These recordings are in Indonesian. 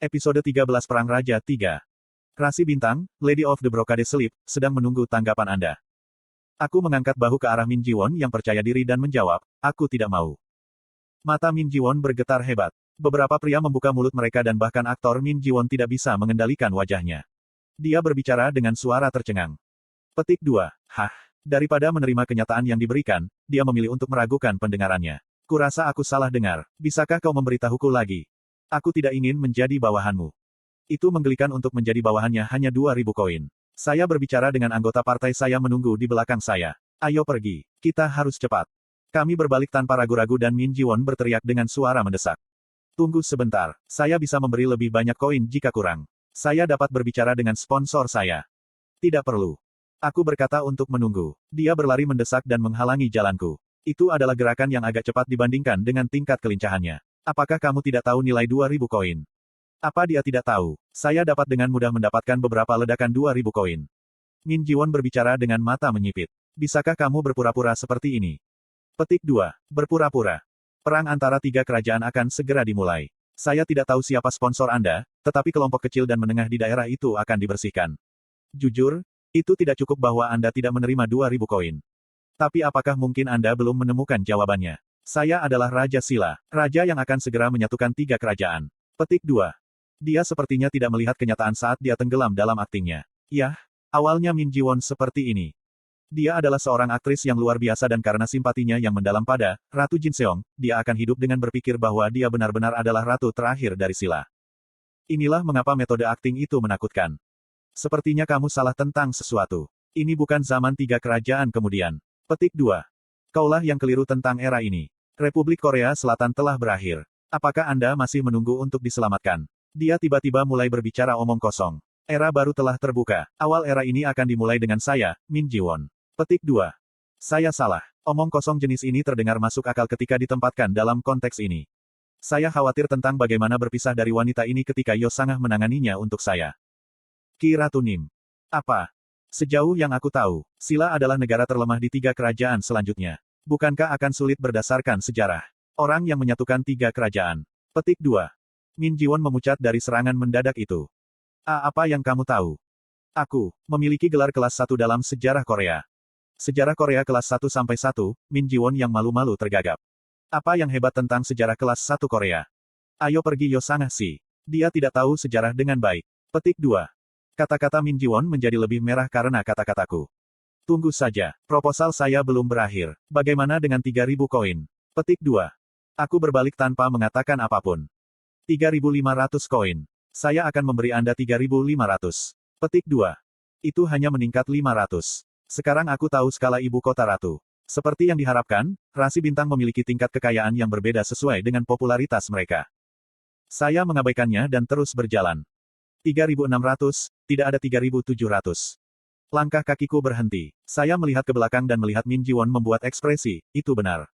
Episode 13 Perang Raja 3. Rasi Bintang, Lady of the Brocade Sleep, sedang menunggu tanggapan Anda. Aku mengangkat bahu ke arah Min Jiwon yang percaya diri dan menjawab, aku tidak mau. Mata Min Jiwon bergetar hebat. Beberapa pria membuka mulut mereka dan bahkan aktor Min Jiwon tidak bisa mengendalikan wajahnya. Dia berbicara dengan suara tercengang. Petik 2. Hah. Daripada menerima kenyataan yang diberikan, dia memilih untuk meragukan pendengarannya. Kurasa aku salah dengar. Bisakah kau memberitahuku lagi? Aku tidak ingin menjadi bawahanmu. Itu menggelikan untuk menjadi bawahannya hanya 2.000 koin. Saya berbicara dengan anggota partai saya menunggu di belakang saya. Ayo pergi. Kita harus cepat. Kami berbalik tanpa ragu-ragu dan Min Jiwon berteriak dengan suara mendesak. Tunggu sebentar. Saya bisa memberi lebih banyak koin jika kurang. Saya dapat berbicara dengan sponsor saya. Tidak perlu. Aku berkata untuk menunggu. Dia berlari mendesak dan menghalangi jalanku. Itu adalah gerakan yang agak cepat dibandingkan dengan tingkat kelincahannya. Apakah kamu tidak tahu nilai 2.000 koin? Apa dia tidak tahu? Saya dapat dengan mudah mendapatkan beberapa ledakan 2.000 koin. Min Jiwon berbicara dengan mata menyipit. Bisakah kamu berpura-pura seperti ini? Petik 2. Berpura-pura. Perang antara 3 kerajaan akan segera dimulai. Saya tidak tahu siapa sponsor Anda, tetapi kelompok kecil dan menengah di daerah itu akan dibersihkan. Jujur, itu tidak cukup bahwa Anda tidak menerima 2.000 koin. Tapi apakah mungkin Anda belum menemukan jawabannya? Saya adalah Raja Sila, raja yang akan segera menyatukan 3 kerajaan. Petik 2. Dia sepertinya tidak melihat kenyataan saat dia tenggelam dalam aktingnya. Yah, awalnya Min Jiwon seperti ini. Dia adalah seorang aktris yang luar biasa dan karena simpatinya yang mendalam pada Ratu Jin Seong, dia akan hidup dengan berpikir bahwa dia benar-benar adalah ratu terakhir dari Sila. Inilah mengapa metode akting itu menakutkan. Sepertinya kamu salah tentang sesuatu. Ini bukan zaman 3 kerajaan kemudian. Petik 2. Kaulah yang keliru tentang era ini. Republik Korea Selatan telah berakhir. Apakah Anda masih menunggu untuk diselamatkan? Dia tiba-tiba mulai berbicara omong kosong. Era baru telah terbuka. Awal era ini akan dimulai dengan saya, Min Jiwon. Petik 2. Saya salah. Omong kosong jenis ini terdengar masuk akal ketika ditempatkan dalam konteks ini. Saya khawatir tentang bagaimana berpisah dari wanita ini ketika Yo Sangah menanganinya untuk saya. Ki Ratu Nim. Apa? Sejauh yang aku tahu, Sila adalah negara terlemah di 3 kerajaan selanjutnya. Bukankah akan sulit berdasarkan sejarah? Orang yang menyatukan 3 kerajaan. Petik 2. Min Jiwon memucat dari serangan mendadak itu. Apa yang kamu tahu? Aku memiliki gelar kelas 1 dalam sejarah Korea. Sejarah Korea kelas 1-1, Min Jiwon yang malu-malu tergagap. Apa yang hebat tentang sejarah kelas 1 Korea? Ayo pergi Yo Sangah Si. Dia tidak tahu sejarah dengan baik. Petik 2. Kata-kata Min Jiwon menjadi lebih merah karena kata-kataku. Tunggu saja, proposal saya belum berakhir. Bagaimana dengan 3.000 koin? Petik 2. Aku berbalik tanpa mengatakan apapun. 3.500 koin. Saya akan memberi Anda 3.500. Petik 2. Itu hanya meningkat 500. Sekarang aku tahu skala ibu kota ratu. Seperti yang diharapkan, Rasi Bintang memiliki tingkat kekayaan yang berbeda sesuai dengan popularitas mereka. Saya mengabaikannya dan terus berjalan. 3.600, tidak ada 3.700. Langkah kakiku berhenti. Saya melihat ke belakang dan melihat Min Jiwon membuat ekspresi, itu benar.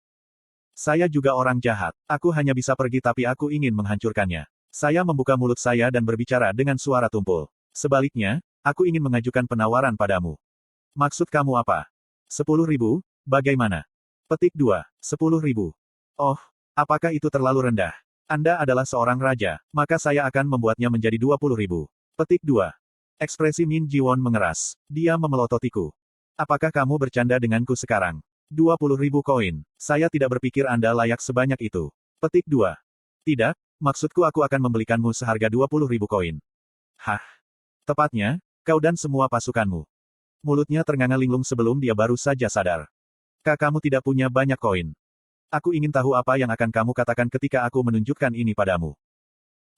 Saya juga orang jahat. Aku hanya bisa pergi tapi aku ingin menghancurkannya. Saya membuka mulut saya dan berbicara dengan suara tumpul. Sebaliknya, aku ingin mengajukan penawaran padamu. Maksud kamu apa? 10.000, bagaimana? Petik 2. 10.000. Oh, apakah itu terlalu rendah? Anda adalah seorang raja, maka saya akan membuatnya menjadi 20.000. Petik 2. Ekspresi Min Jiwon mengeras. Dia memelototiku. Apakah kamu bercanda denganku sekarang? 20.000 koin. Saya tidak berpikir Anda layak sebanyak itu. Petik 2. Tidak, maksudku aku akan membelikanmu seharga 20.000 koin. Hah? Tepatnya, kau dan semua pasukanmu. Mulutnya ternganga linglung sebelum dia baru saja sadar. Kamu tidak punya banyak koin. Aku ingin tahu apa yang akan kamu katakan ketika aku menunjukkan ini padamu.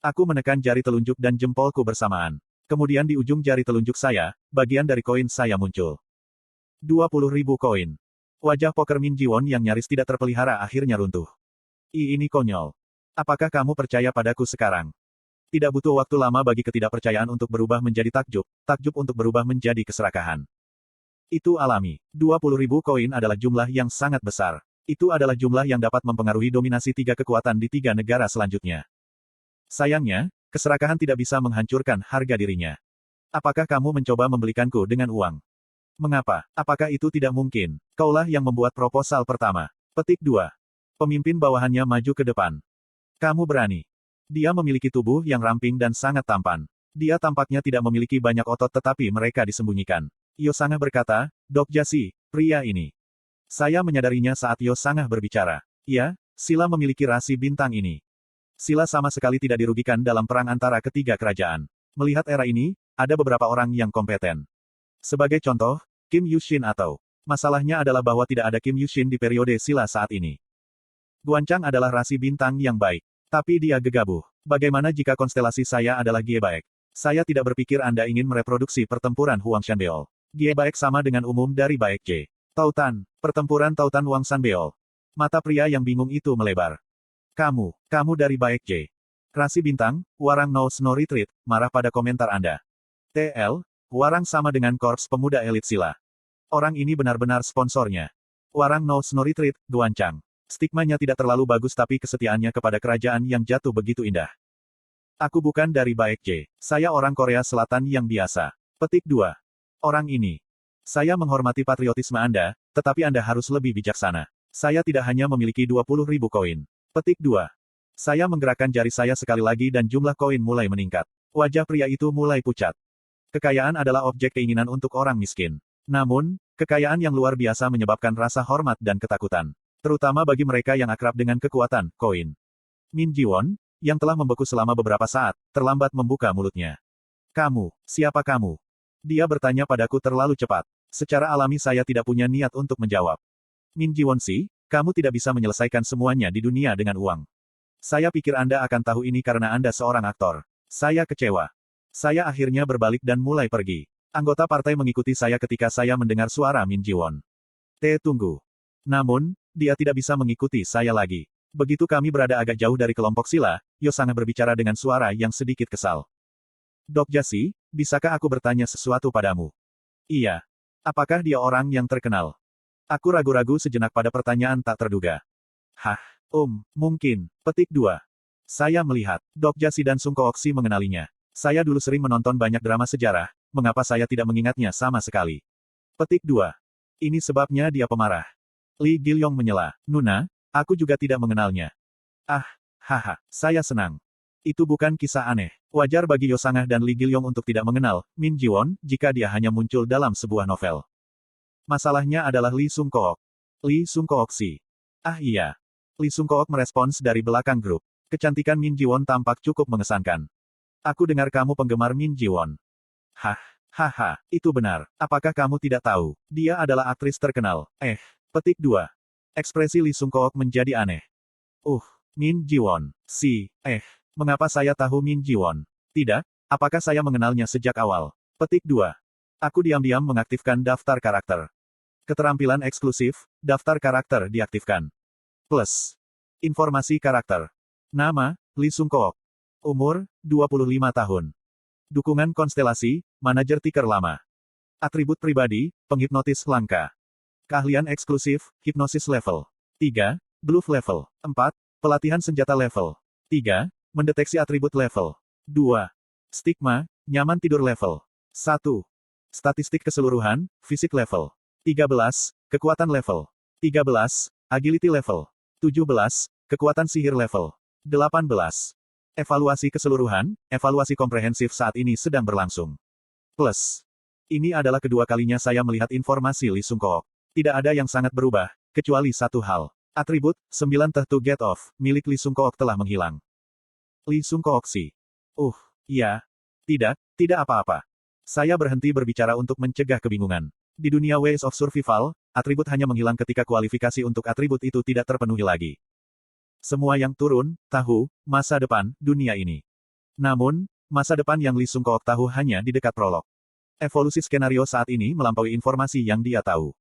Aku menekan jari telunjuk dan jempolku bersamaan. Kemudian di ujung jari telunjuk saya, bagian dari koin saya muncul. 20.000 koin. Wajah poker Min Jiwon yang nyaris tidak terpelihara akhirnya runtuh. Ini konyol. Apakah kamu percaya padaku sekarang? Tidak butuh waktu lama bagi ketidakpercayaan untuk berubah menjadi takjub, takjub untuk berubah menjadi keserakahan. Itu alami. 20.000 koin adalah jumlah yang sangat besar. Itu adalah jumlah yang dapat mempengaruhi dominasi 3 kekuatan di 3 negara selanjutnya. Sayangnya, keserakahan tidak bisa menghancurkan harga dirinya. Apakah kamu mencoba membelikanku dengan uang? Mengapa? Apakah itu tidak mungkin? Kaulah yang membuat proposal pertama. Petik 2. Pemimpin bawahannya maju ke depan. Kamu berani. Dia memiliki tubuh yang ramping dan sangat tampan. Dia tampaknya tidak memiliki banyak otot tetapi mereka disembunyikan. Yosanga berkata, Dok Jasi, pria ini. Saya menyadarinya saat Yosanga berbicara. Ya, Sila memiliki rasi bintang ini. Sila sama sekali tidak dirugikan dalam perang antara ketiga kerajaan. Melihat era ini, ada beberapa orang yang kompeten. Sebagai contoh, Kim Yushin atau. Masalahnya adalah bahwa tidak ada Kim Yushin di periode Sila saat ini. Guancang adalah rasi bintang yang baik. Tapi dia gegabah. Bagaimana jika konstelasi saya adalah Giebaek? Saya tidak berpikir Anda ingin mereproduksi pertempuran Huangshanbeol. Giebaek sama dengan umum dari Baekje. Tautan, pertempuran Tautan Huangshanbeol. Mata pria yang bingung itu melebar. Kamu dari Baekje. Rasi bintang, Warang knows no retreat, marah pada komentar Anda. TL, Warang sama dengan Korps Pemuda Elit Sila. Orang ini benar-benar sponsornya. Warang knows no retreat, Guancang. Stigmanya tidak terlalu bagus tapi kesetiaannya kepada kerajaan yang jatuh begitu indah. Aku bukan dari Baekje. Saya orang Korea Selatan yang biasa. Petik 2. Orang ini. Saya menghormati patriotisme Anda, tetapi Anda harus lebih bijaksana. Saya tidak hanya memiliki 20.000 koin. Petik 2. Saya menggerakkan jari saya sekali lagi dan jumlah koin mulai meningkat. Wajah pria itu mulai pucat. Kekayaan adalah objek keinginan untuk orang miskin. Namun, kekayaan yang luar biasa menyebabkan rasa hormat dan ketakutan. Terutama bagi mereka yang akrab dengan kekuatan, koin. Min Jiwon, yang telah membeku selama beberapa saat, terlambat membuka mulutnya. Siapa kamu? Dia bertanya padaku terlalu cepat. Secara alami saya tidak punya niat untuk menjawab. Min Jiwon si, kamu tidak bisa menyelesaikan semuanya di dunia dengan uang. Saya pikir Anda akan tahu ini karena Anda seorang aktor. Saya kecewa. Saya akhirnya berbalik dan mulai pergi. Anggota partai mengikuti saya ketika saya mendengar suara Min Jiwon. Tunggu. Namun, dia tidak bisa mengikuti saya lagi. Begitu kami berada agak jauh dari kelompok Sila, Yosanga berbicara dengan suara yang sedikit kesal. Dok Jasi, bisakah aku bertanya sesuatu padamu? Iya. Apakah dia orang yang terkenal? Aku ragu-ragu sejenak pada pertanyaan tak terduga. Mungkin. Petik 2. Saya melihat, Dok Jasi dan Sung Kooksi mengenalinya. Saya dulu sering menonton banyak drama sejarah, mengapa saya tidak mengingatnya sama sekali? Petik 2. Ini sebabnya dia pemarah. Lee Gilyong menyela. Nuna, aku juga tidak mengenalnya. Saya senang. Itu bukan kisah aneh. Wajar bagi Yosanga dan Lee Gilyong untuk tidak mengenal Min Jiwon jika dia hanya muncul dalam sebuah novel. Masalahnya adalah Lee Sung Kook. Lee Sung Kook si. Iya. Lee Sung Kook merespons dari belakang grup. Kecantikan Min Jiwon tampak cukup mengesankan. Aku dengar kamu penggemar Min Jiwon. Itu benar. Apakah kamu tidak tahu? Dia adalah aktris terkenal. Petik 2. Ekspresi Lee Sung Kook menjadi aneh. Min Jiwon. Mengapa saya tahu Min Jiwon? Tidak, apakah saya mengenalnya sejak awal? Petik 2. Aku diam-diam mengaktifkan daftar karakter. Keterampilan eksklusif, daftar karakter diaktifkan. Plus. Informasi karakter. Nama, Lee Sung Kook. Umur, 25 tahun. Dukungan konstelasi, manajer tiker lama. Atribut pribadi, penghipnotis langka. Keahlian eksklusif, hipnosis level 3, bluff level 4, pelatihan senjata level 3, mendeteksi atribut level 2, stigma, nyaman tidur level 1, statistik keseluruhan, fisik level 13, kekuatan level 13, agility level 17, kekuatan sihir level 18. Evaluasi keseluruhan, evaluasi komprehensif saat ini sedang berlangsung. Plus. Ini adalah kedua kalinya saya melihat informasi Lee Sung Kook. Tidak ada yang sangat berubah, kecuali satu hal. Atribut, 9 to get off, milik Lee Sung Kook telah menghilang. Lee Sung Kook si. Ya. Tidak apa-apa. Saya berhenti berbicara untuk mencegah kebingungan. Di dunia Ways of Survival, atribut hanya menghilang ketika kualifikasi untuk atribut itu tidak terpenuhi lagi. Semua yang turun, tahu, masa depan, dunia ini. Namun, masa depan yang Lee Sung Kook tahu hanya di dekat prolog. Evolusi skenario saat ini melampaui informasi yang dia tahu.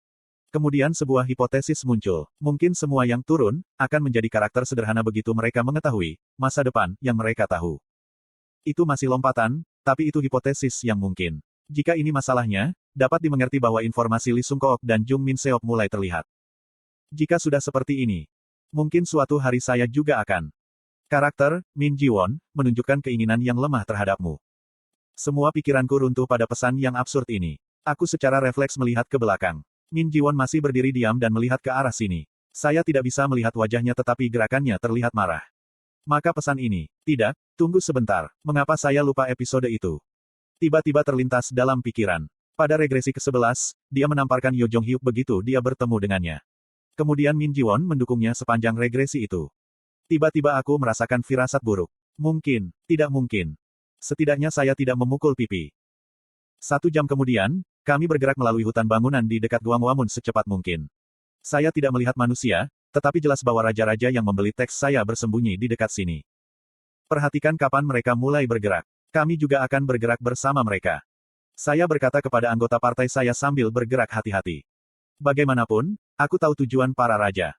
Kemudian sebuah hipotesis muncul. Mungkin semua yang turun, akan menjadi karakter sederhana begitu mereka mengetahui, masa depan, yang mereka tahu. Itu masih lompatan, tapi itu hipotesis yang mungkin. Jika ini masalahnya, dapat dimengerti bahwa informasi Lee Sung Kook dan Jung Min Seok mulai terlihat. Jika sudah seperti ini, mungkin suatu hari saya juga akan. Karakter, Min Jiwon, menunjukkan keinginan yang lemah terhadapmu. Semua pikiranku runtuh pada pesan yang absurd ini. Aku secara refleks melihat ke belakang. Min Jiwon masih berdiri diam dan melihat ke arah sini. Saya tidak bisa melihat wajahnya tetapi gerakannya terlihat marah. Maka pesan ini, tidak, tunggu sebentar, mengapa saya lupa episode itu? Tiba-tiba terlintas dalam pikiran. Pada regresi ke-11, dia menamparkan Yo Jong-hyuk begitu dia bertemu dengannya. Kemudian Min Ji-won mendukungnya sepanjang regresi itu. Tiba-tiba aku merasakan firasat buruk. Mungkin, tidak mungkin. Setidaknya saya tidak memukul pipi. 1 jam kemudian, kami bergerak melalui hutan bangunan di dekat Gwanghwamun secepat mungkin. Saya tidak melihat manusia, tetapi jelas bahwa raja-raja yang membeli teks saya bersembunyi di dekat sini. Perhatikan kapan mereka mulai bergerak. Kami juga akan bergerak bersama mereka. Saya berkata kepada anggota partai saya sambil bergerak hati-hati. Bagaimanapun, aku tahu tujuan para raja.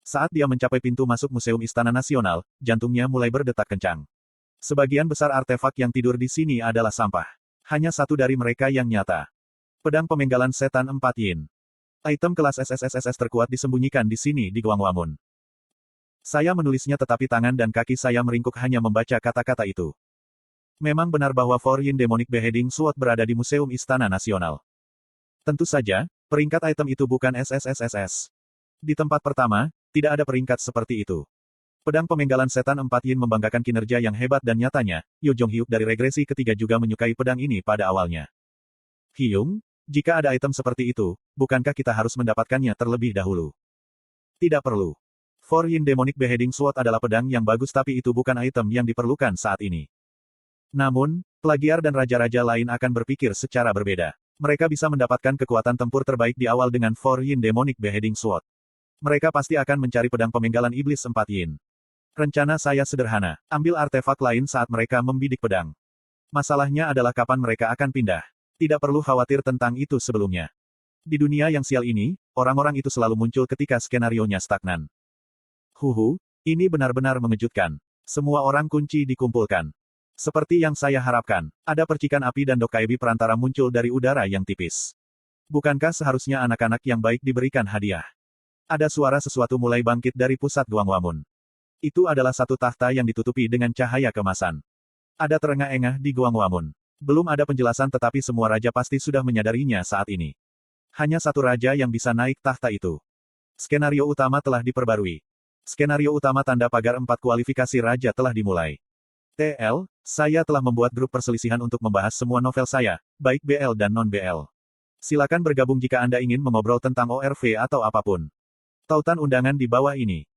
Saat dia mencapai pintu masuk Museum Istana Nasional, jantungnya mulai berdetak kencang. Sebagian besar artefak yang tidur di sini adalah sampah. Hanya satu dari mereka yang nyata. Pedang pemenggalan setan 4 yin. Item kelas SSSSS terkuat disembunyikan di sini di Gwanghwamun. Saya menulisnya tetapi tangan dan kaki saya meringkuk hanya membaca kata-kata itu. Memang benar bahwa 4 Yin Demonic Beheading Sword berada di Museum Istana Nasional. Tentu saja, peringkat item itu bukan SSSSS. Di tempat pertama, tidak ada peringkat seperti itu. Pedang pemenggalan setan 4 Yin membanggakan kinerja yang hebat dan nyatanya, Yo Jong-hyuk dari regresi ketiga juga menyukai pedang ini pada awalnya. Hyung, jika ada item seperti itu, bukankah kita harus mendapatkannya terlebih dahulu? Tidak perlu. 4 Yin Demonic Beheading Sword adalah pedang yang bagus tapi itu bukan item yang diperlukan saat ini. Namun, Plagiar dan raja-raja lain akan berpikir secara berbeda. Mereka bisa mendapatkan kekuatan tempur terbaik di awal dengan 4 Yin Demonic Beheading Sword. Mereka pasti akan mencari pedang pemenggalan iblis 4 Yin. Rencana saya sederhana, ambil artefak lain saat mereka membidik pedang. Masalahnya adalah kapan mereka akan pindah. Tidak perlu khawatir tentang itu sebelumnya. Di dunia yang sial ini, orang-orang itu selalu muncul ketika skenarionya stagnan. Ini benar-benar mengejutkan. Semua orang kunci dikumpulkan. Seperti yang saya harapkan, ada percikan api dan Dokkaebi perantara muncul dari udara yang tipis. Bukankah seharusnya anak-anak yang baik diberikan hadiah? Ada suara sesuatu mulai bangkit dari pusat Gwanghwamun. Itu adalah satu tahta yang ditutupi dengan cahaya kemasan. Ada terengah-engah di Gwanghwamun. Belum ada penjelasan tetapi semua raja pasti sudah menyadarinya saat ini. Hanya satu raja yang bisa naik tahta itu. Skenario utama telah diperbarui. Skenario utama tanda pagar 4 kualifikasi raja telah dimulai. TL, saya telah membuat grup perselisihan untuk membahas semua novel saya, baik BL dan non-BL. Silakan bergabung jika Anda ingin mengobrol tentang ORV atau apapun. Tautan undangan di bawah ini.